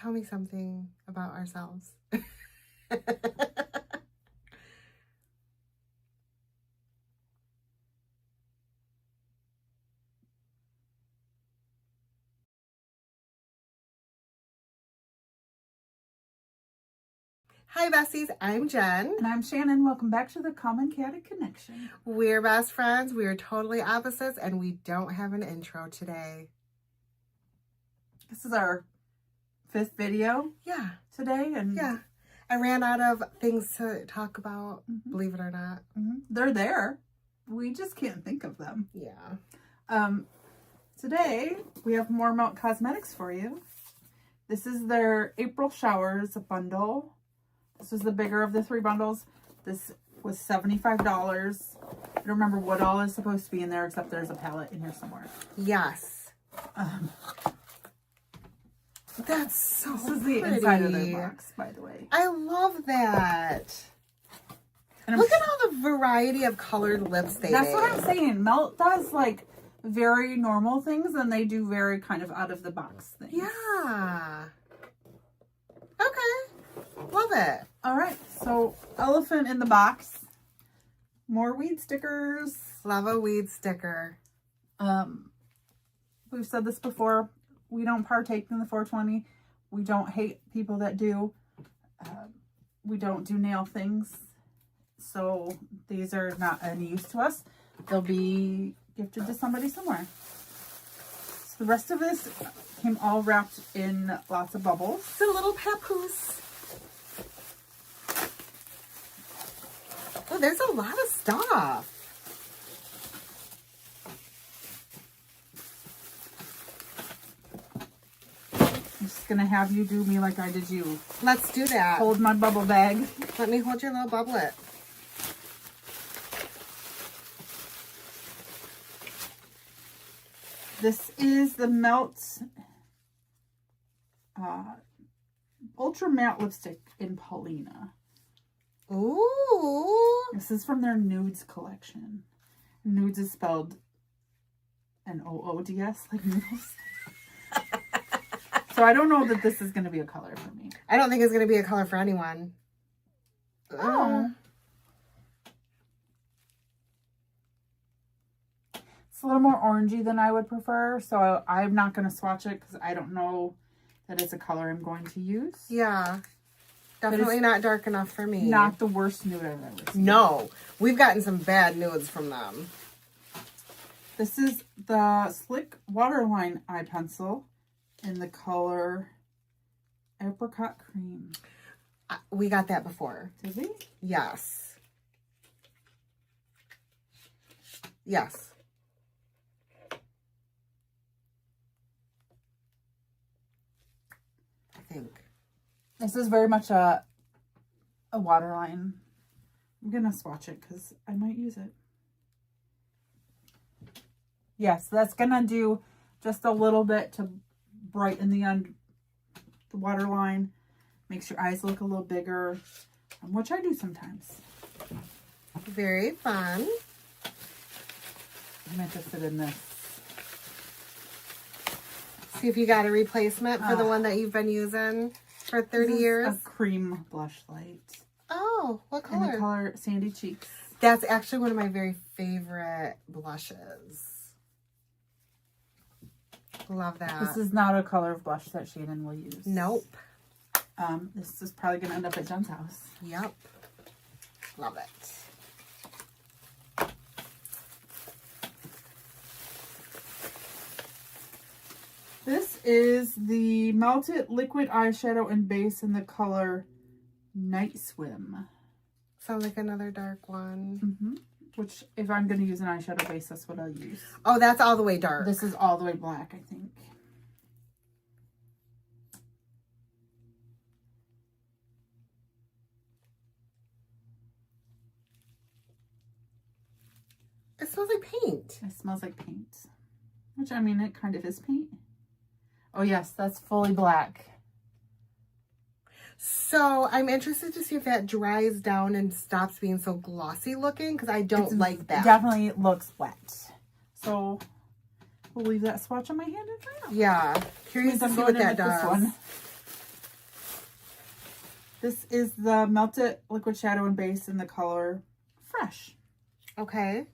Tell me something about ourselves. Hi, besties. I'm Jen. And I'm Shannon. Welcome back to the Calm and Chaotic Connection. We're best friends. We are totally opposites, and we don't have an intro today. This is our 5th video today. And yeah, I ran out of things to talk about, believe it or not. They're there. We just can't think of them. Yeah. Today, we have more Melt Cosmetics for you. This is their April Showers bundle. This was the bigger of the 3 bundles. This was $75. I don't remember what all is supposed to be in there, except there's a palette in here somewhere. Yes. That's so This is the pretty. inside of the box, by the way. I love that. And look at all the variety of colored lips they That's made. what I'm saying. Melt does like very normal things, and they do very kind of out of the box things. Yeah. Okay. Love it. All right. So, elephant in the box. More weed stickers. Love a weed sticker. We've said this before. We don't partake in the 420. We don't hate people that do. We don't do nail things. So, these are not any use to us. They'll be gifted to somebody somewhere. So, the rest of this came all wrapped in lots of bubbles. It's a little papoose. Oh, there's a lot of stuff. I'm just going to have you do me like I did you. Let's do that. Hold my bubble bag. Let me hold your little bubblet. This is the Melt Ultra Matte Lipstick in Paulina. Ooh. This is from their Nudes collection. Nudes is spelled N-O-O-D-S, like noodles. So I don't know that this is going to be a color for me. I don't think it's going to be a color for anyone. Oh. It's a little more orangey than I would prefer, so I'm not going to swatch it because I don't know that it's a color I'm going to use. Yeah. Definitely not dark enough for me. Not the worst nude I've ever seen. No. We've gotten some bad nudes from them. This is the Slick Waterline Eye Pencil in the color Apricot Cream. We got that before. Did we? Yes. Yes. I think. This is very much a waterline. I'm going to swatch it because I might use it. Yes, that's going to do just a little bit to brighten the waterline. Makes your eyes look a little bigger, which I do sometimes. Very fun. I'm interested in this. See if you got a replacement for the one that you've been using for 30 years. A cream blush light. Oh, what color? In the color Sandy Cheeks. That's actually one of my very favorite blushes. Love that. This is not a color of blush that Shannon will use. Nope. This is probably going to end up at Jen's house. Yep. Love it. This is the Melted Liquid Eyeshadow and Base in the color Night Swim. Sounds like another dark one. Which, if I'm going to use an eyeshadow base, that's what I'll use. Oh, that's all the way dark. This is all the way black, I think. It smells like paint. It smells like paint. Which, I mean, it kind of is paint. Oh, yes, that's fully black. So I'm interested to see if that dries down and stops being so glossy looking, because I don't like that. It definitely looks wet. So we'll leave that swatch on my hand and try it out. Yeah. Curious to see what that does. This is the Melted Liquid Shadow and Base in the color Fresh. Okay.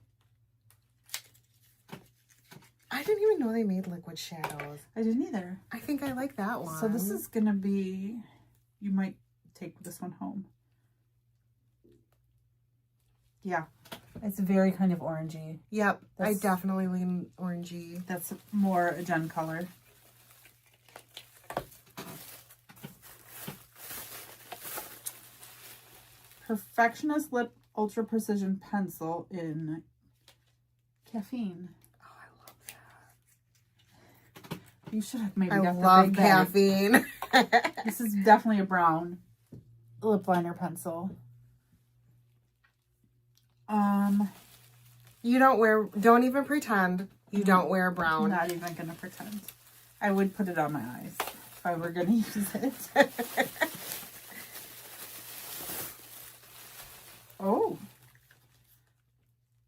I didn't even know they made liquid shadows. I didn't either. I think I like that one. So this is going to be, you might take this one home. Yeah. It's very kind of orangey. Yep. I definitely lean orangey. That's more a Jen color. Perfectionist Lip Ultra Precision Pencil in Caffeine. Oh, I love that. You should have maybe I got the love big bag. caffeine. This is definitely a brown lip liner pencil. You don't even pretend you don't wear brown. I'm not even going to pretend. I would put it on my eyes if I were going to use it. Oh.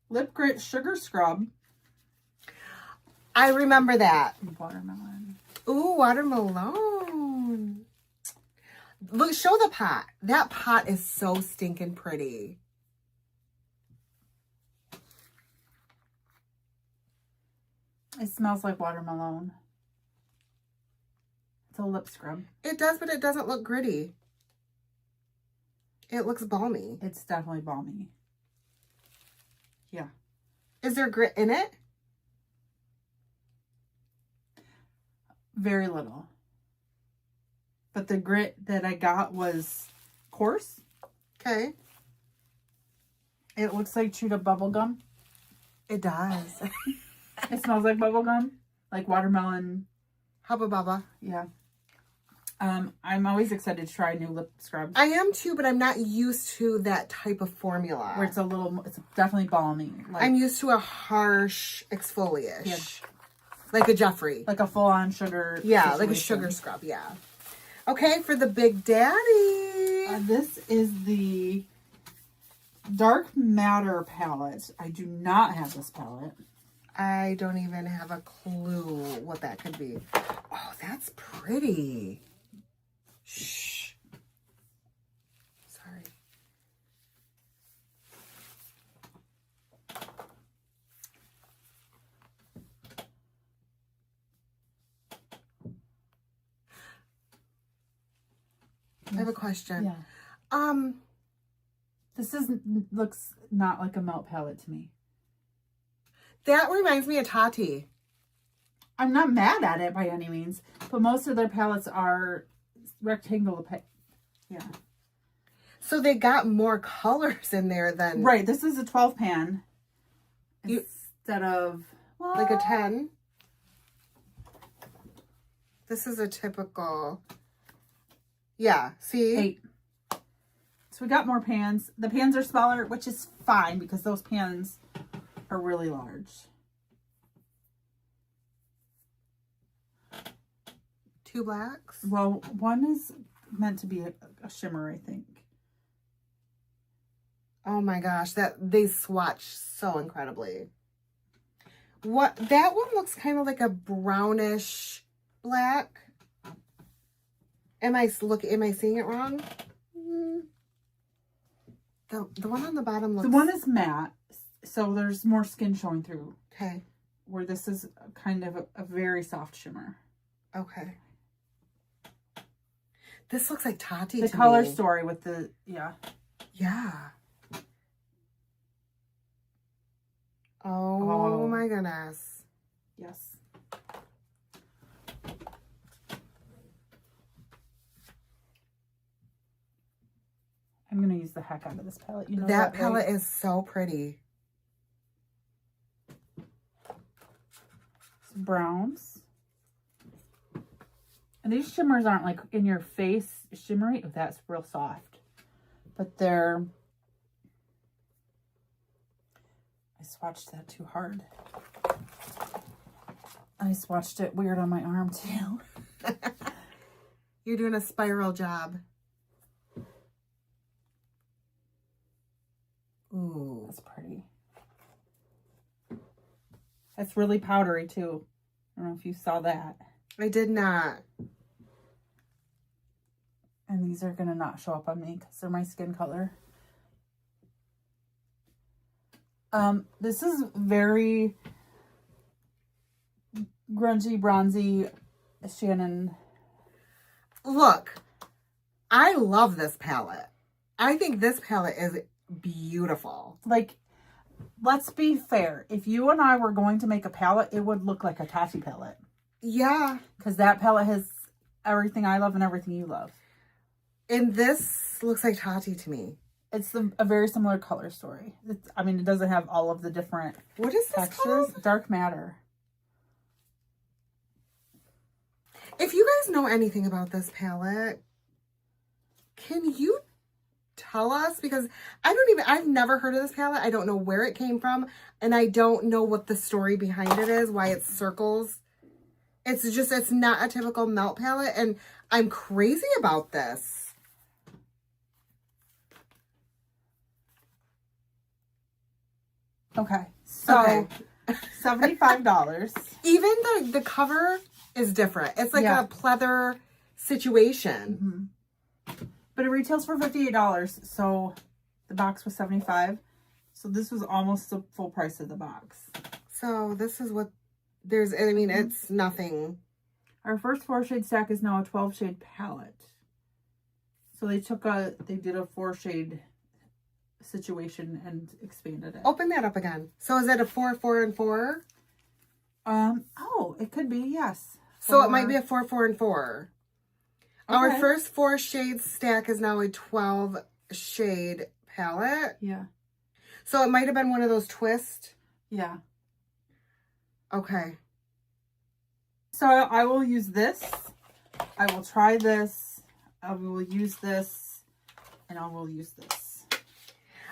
Lip Grit Sugar Scrub. I remember that. Watermelon. Ooh, watermelon. Look, show the pot. That pot is so stinking pretty. It smells like watermelon. It's a lip scrub. It does, but it doesn't look gritty. It looks balmy. It's definitely balmy. Yeah. Is there grit in it? Very little. But the grit that I got was coarse. Okay. It looks like chewed up bubble gum. It does. It smells like bubble gum, like watermelon. Hubba bubba. Yeah. I'm always excited to try new lip scrubs. I am too, but I'm not used to that type of formula. Where it's definitely balmy. Like, I'm used to a harsh exfoliation. Yeah. Like a Jeffree. Like a full-on sugar. Yeah, situation. like a sugar scrub, yeah. Okay, for the Big Daddy. This is the Dark Matter palette. I do not have this palette. I don't even have a clue what that could be. Oh, that's pretty. Shh. Sorry. I have a question. Yeah. This looks not like a melt palette to me. That reminds me of Tati. I'm not mad at it by any means, but most of their palettes are rectangle. Yeah. So they got more colors in there than... Right. This is a 12 pan instead of... Well, like a 10. This is a typical... Yeah, see? 8. So we got more pans. The pans are smaller, which is fine because those pans are really large. 2 blacks. Well, one is meant to be a shimmer, I think. Oh my gosh, they swatch so incredibly. That one looks kind of like a brownish black. Am I seeing it wrong? The one on the bottom looks... The one is matte, so there's more skin showing through. Okay. Where this is kind of a very soft shimmer. Okay. This looks like Tati The to color me. story with the... Yeah. Yeah. Oh my goodness. Yes. I'm going to use the heck out of this palette. You know that right? palette is so pretty. Some browns. And these shimmers aren't like in your face shimmery. Oh, that's real soft. But they're... I swatched that too hard. I swatched it weird on my arm too. You're doing a spiral job. Ooh. That's pretty. That's really powdery too. I don't know if you saw that. I did not. And these are going to not show up on me because they're my skin color. This is very grungy, bronzy Shannon. Look, I love this palette. I think this palette is beautiful. Like, let's be fair. If you and I were going to make a palette, it would look like a Tati palette. Yeah. Because that palette has everything I love and everything you love. And this looks like Tati to me. It's a very similar color story. I mean, it doesn't have all of the different what is this textures. called? Dark Matter. If you guys know anything about this palette, can you tell us? Because I've never heard of this palette. I don't know where it came from. And I don't know what the story behind it is, why it's circles. It's not a typical melt palette. And I'm crazy about this. Okay. So, Okay. $75. Even the cover is different. It's like a pleather situation. Mm-hmm. But it retails for $58. So the box was $75. So this was almost the full price of the box. So this is what there's, I mean, it's nothing. Our first 4-shade stack is now a 12-shade palette. So they did a 4-shade situation and expanded it. Open that up again. So is it a 4, 4, and 4? Oh, it could be, yes. So it might be a 4, 4, and 4. Okay. Our first 4-shade stack is now a 12-shade palette. Yeah. So it might have been one of those twist. Yeah. Okay. So I will use this. I will try this. I will use this. And I will use this.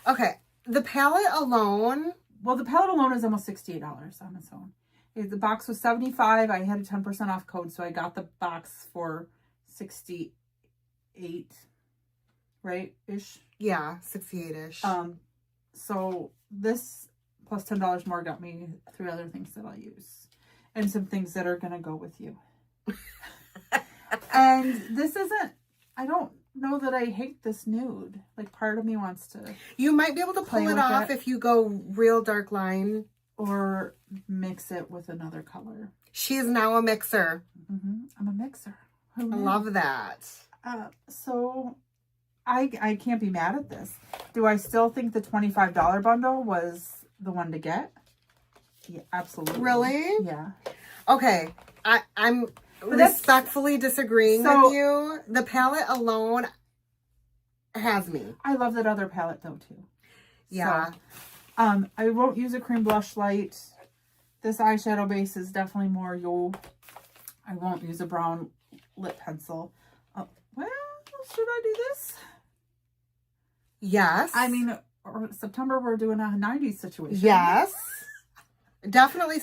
Okay. The palette alone. Well, the palette alone is almost $68 on its own. The box was $75. I had a 10% off code, so I got the box for $68, right? Ish. Yeah, 68-ish. So this plus $10 more got me 3 other things that I'll use. And some things that are going to go with you. And this isn't, I don't know that I hate this nude. Like, part of me wants to. You might be able to pull it off if you go real dark line. Or mix it with another color. She is now a mixer. Mm-hmm. I'm a mixer. I love that. So I can't be mad at this. Do I still think the $25 bundle was the one to get? Yeah, absolutely. Really? Yeah. Okay. I'm respectfully disagreeing with you. The palette alone has me. I love that other palette though too. Yeah. So, I won't use a cream blush light. This eyeshadow base is definitely more yo. I won't use a brown lip pencil. Well, should I do this? Yes. I mean, September we're doing a 90s situation. Yes. Definitely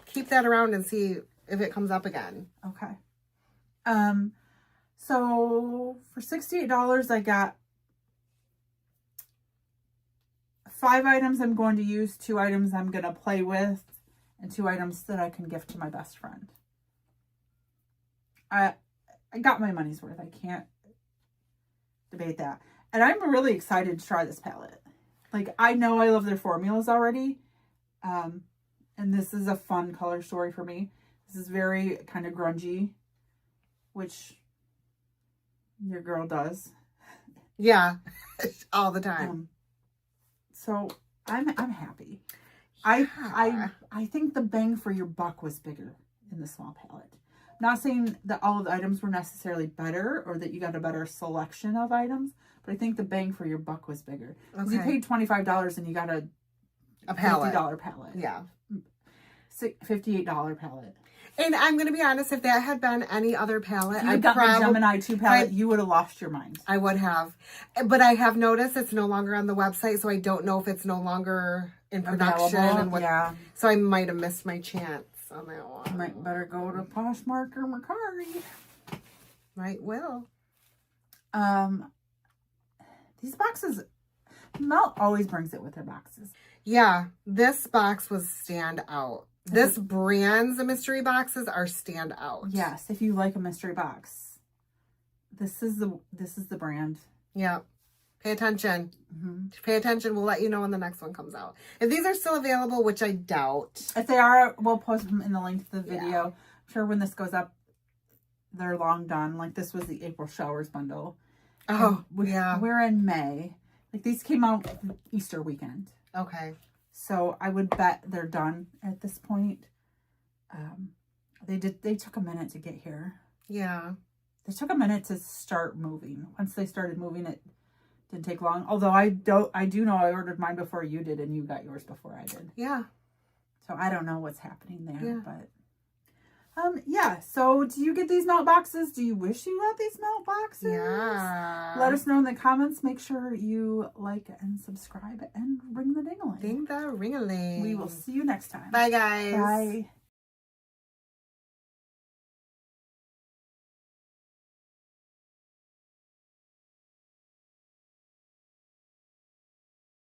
keep that around and see if it comes up again. Okay. So for $68, I got 5 items I'm going to use, 2 items I'm going to play with, and 2 items that I can gift to my best friend. I got my money's worth. I can't debate that. And I'm really excited to try this palette. Like, I know I love their formulas already. And this is a fun color story for me. This is very kind of grungy, which your girl does. Yeah, all the time. So I'm happy. Yeah. I think the bang for your buck was bigger in the small palette. Not saying that all of the items were necessarily better or that you got a better selection of items, but I think the bang for your buck was bigger. Because you paid $25 and you got a palette. $50 palette. Yeah. $58 palette. And I'm going to be honest, if that had been any other palette, I got the Gemini 2 palette, you would have lost your mind. I would have. But I have noticed it's no longer on the website, so I don't know if it's no longer in production. Yeah. So I might have missed my chance on that one. You might better go to Poshmark or Mercari. Might will. These boxes, Melt always brings it with her boxes. Yeah, this box was stand out. This brand's mystery boxes are stand out. Yes, if you like a mystery box. This is the brand. Yeah. Pay attention. Mm-hmm. Pay attention. We'll let you know when the next one comes out. If these are still available, which I doubt. If they are, we'll post them in the link to the video. Yeah. I'm sure when this goes up, they're long done. Like this was the April Showers bundle. Oh, yeah. We're in May. Like these came out Easter weekend. Okay. So I would bet they're done at this point. They took a minute to get here. Yeah. They took a minute to start moving. Once they started moving, it didn't take long. Although I do know I ordered mine before you did and you got yours before I did. Yeah. So I don't know what's happening there, Yeah. but yeah. So do you get these melt boxes? Do you wish you got these melt boxes? Yeah. Let us know in the comments. Make sure you like and subscribe and ring the ding-a-ling. Ding the ring-a-ling. We will see you next time. Bye, guys. Bye.